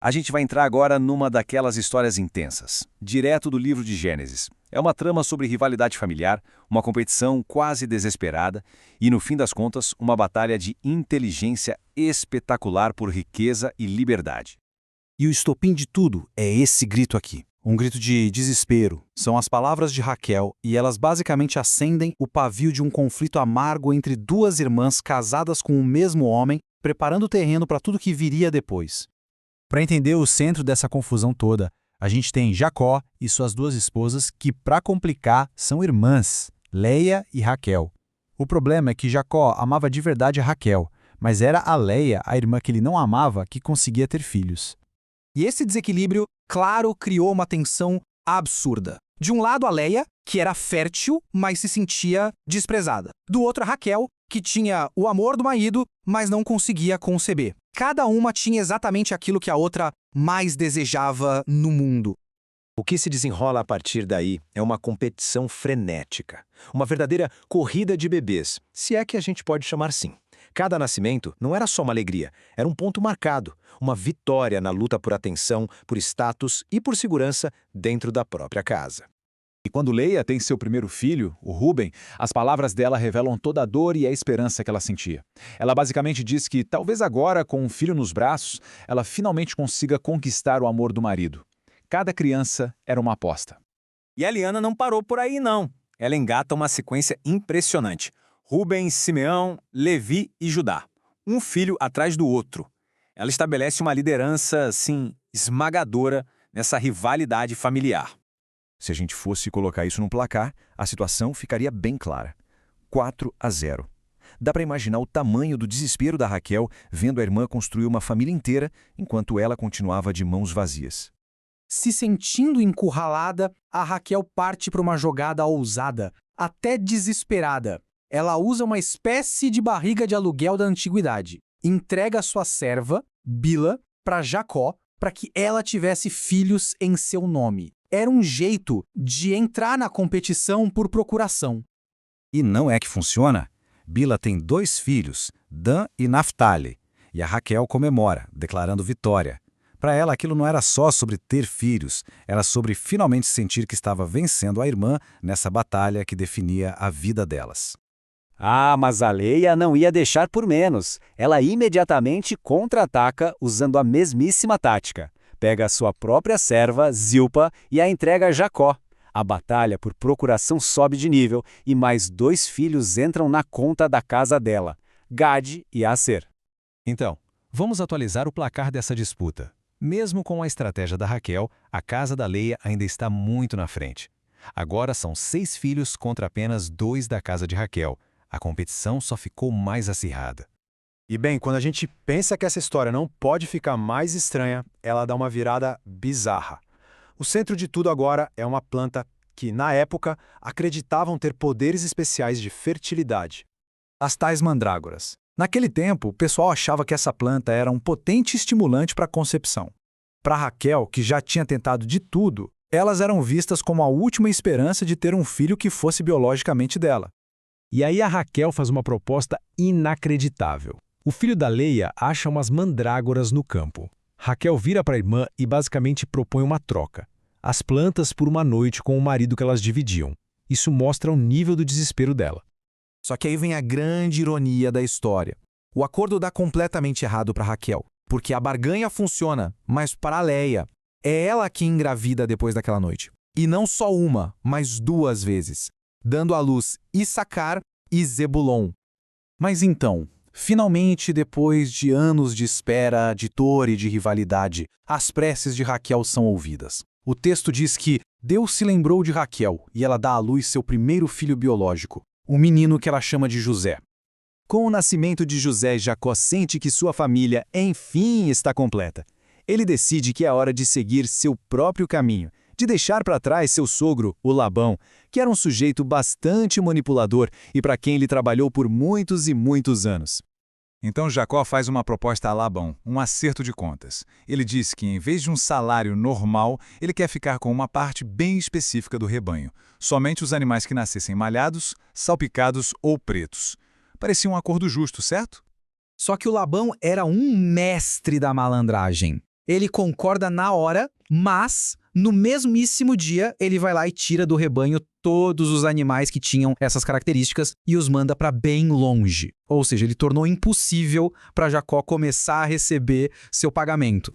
A gente vai entrar agora numa daquelas histórias intensas, direto do livro de Gênesis. É uma trama sobre rivalidade familiar, uma competição quase desesperada e, no fim das contas, uma batalha de inteligência espetacular por riqueza e liberdade. E o estopim de tudo é esse grito aqui. Um grito de desespero. São as palavras de Raquel e elas basicamente acendem o pavio de um conflito amargo entre duas irmãs casadas com o mesmo homem, preparando o terreno para tudo que viria depois. Para entender o centro dessa confusão toda, a gente tem Jacó e suas duas esposas que, para complicar, são irmãs, Leia e Raquel. O problema é que Jacó amava de verdade a Raquel, mas era a Leia, a irmã que ele não amava, que conseguia ter filhos. E esse desequilíbrio, claro, criou uma tensão absurda. De um lado, a Leia, que era fértil, mas se sentia desprezada. Do outro, a Raquel, que tinha o amor do marido, mas não conseguia conceber. Cada uma tinha exatamente aquilo que a outra mais desejava no mundo. O que se desenrola a partir daí é uma competição frenética. Uma verdadeira corrida de bebês, se é que a gente pode chamar assim. Cada nascimento não era só uma alegria, era um ponto marcado, uma vitória na luta por atenção, por status e por segurança dentro da própria casa. E quando Leia tem seu primeiro filho, o Ruben, as palavras dela revelam toda a dor e a esperança que ela sentia. Ela basicamente diz que talvez agora, com um filho nos braços, ela finalmente consiga conquistar o amor do marido. Cada criança era uma aposta. E a Liana não parou por aí, não. Ela engata uma sequência impressionante. Ruben, Simeão, Levi e Judá. Um filho atrás do outro. Ela estabelece uma liderança, assim, esmagadora nessa rivalidade familiar. Se a gente fosse colocar isso num placar, a situação ficaria bem clara. 4-0. Dá para imaginar o tamanho do desespero da Raquel vendo a irmã construir uma família inteira enquanto ela continuava de mãos vazias. Se sentindo encurralada, a Raquel parte para uma jogada ousada, até desesperada. Ela usa uma espécie de barriga de aluguel da antiguidade. Entrega sua serva, Bila, para Jacó, para que ela tivesse filhos em seu nome. Era um jeito de entrar na competição por procuração. E não é que funciona? Bila tem 2 filhos, Dan e Naphtali, e a Raquel comemora, declarando vitória. Para ela, aquilo não era só sobre ter filhos, era sobre finalmente sentir que estava vencendo a irmã nessa batalha que definia a vida delas. Ah, mas a Leia não ia deixar por menos. Ela imediatamente contra-ataca usando a mesmíssima tática. Pega a sua própria serva, Zilpa, e a entrega a Jacó. A batalha por procuração sobe de nível e mais 2 filhos entram na conta da casa dela, Gad e Aser. Então, vamos atualizar o placar dessa disputa. Mesmo com a estratégia da Raquel, a casa da Leia ainda está muito na frente. Agora são 6 filhos contra apenas 2 da casa de Raquel. A competição só ficou mais acirrada. E bem, quando a gente pensa que essa história não pode ficar mais estranha, ela dá uma virada bizarra. O centro de tudo agora é uma planta que, na época, acreditavam ter poderes especiais de fertilidade. As tais mandrágoras. Naquele tempo, o pessoal achava que essa planta era um potente estimulante para a concepção. Para Raquel, que já tinha tentado de tudo, elas eram vistas como a última esperança de ter um filho que fosse biologicamente dela. E aí a Raquel faz uma proposta inacreditável. O filho da Leia acha umas mandrágoras no campo. Raquel vira para a irmã e basicamente propõe uma troca. As plantas por uma noite com o marido que elas dividiam. Isso mostra o nível do desespero dela. Só que aí vem a grande ironia da história. O acordo dá completamente errado para Raquel, porque a barganha funciona, mas para a Leia, é ela que engravida depois daquela noite. E não só uma, mas 2 vezes, dando à luz Issacar e Zebulon. Mas então, finalmente, depois de anos de espera, de dor e de rivalidade, as preces de Raquel são ouvidas. O texto diz que Deus se lembrou de Raquel e ela dá à luz seu primeiro filho biológico, um menino que ela chama de José. Com o nascimento de José, Jacó sente que sua família, enfim, está completa. Ele decide que é hora de seguir seu próprio caminho, de deixar para trás seu sogro, o Labão, que era um sujeito bastante manipulador e para quem ele trabalhou por muitos e muitos anos. Então Jacó faz uma proposta a Labão, um acerto de contas. Ele diz que, em vez de um salário normal, ele quer ficar com uma parte bem específica do rebanho. Somente os animais que nascessem malhados, salpicados ou pretos. Parecia um acordo justo, certo? Só que o Labão era um mestre da malandragem. Ele concorda na hora, mas no mesmíssimo dia ele vai lá e tira do rebanho todos os animais que tinham essas características e os manda para bem longe. Ou seja, ele tornou impossível para Jacó começar a receber seu pagamento.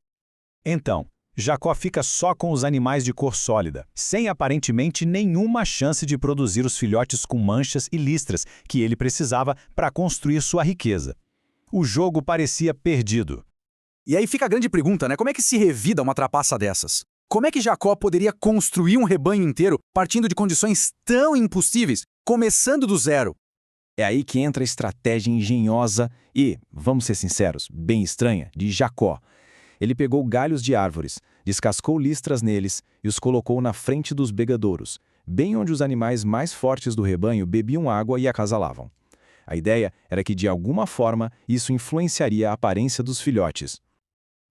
Então, Jacó fica só com os animais de cor sólida, sem aparentemente nenhuma chance de produzir os filhotes com manchas e listras que ele precisava para construir sua riqueza. O jogo parecia perdido. E aí fica a grande pergunta, né? Como é que se revida uma trapaça dessas? Como é que Jacó poderia construir um rebanho inteiro partindo de condições tão impossíveis, começando do zero? É aí que entra a estratégia engenhosa e, vamos ser sinceros, bem estranha, de Jacó. Ele pegou galhos de árvores, descascou listras neles e os colocou na frente dos begadouros, bem onde os animais mais fortes do rebanho bebiam água e acasalavam. A ideia era que, de alguma forma, isso influenciaria a aparência dos filhotes.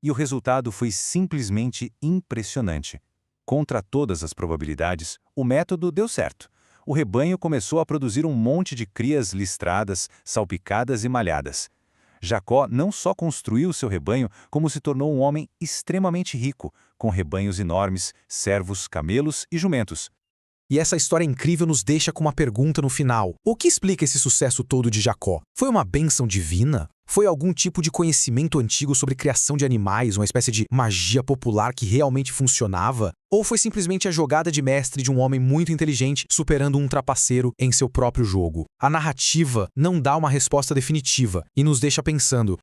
E o resultado foi simplesmente impressionante. Contra todas as probabilidades, o método deu certo. O rebanho começou a produzir um monte de crias listradas, salpicadas e malhadas. Jacó não só construiu seu rebanho, como se tornou um homem extremamente rico, com rebanhos enormes, servos, camelos e jumentos. E essa história incrível nos deixa com uma pergunta no final. O que explica esse sucesso todo de Jacó? Foi uma bênção divina? Foi algum tipo de conhecimento antigo sobre criação de animais, uma espécie de magia popular que realmente funcionava? Ou foi simplesmente a jogada de mestre de um homem muito inteligente superando um trapaceiro em seu próprio jogo? A narrativa não dá uma resposta definitiva e nos deixa pensando,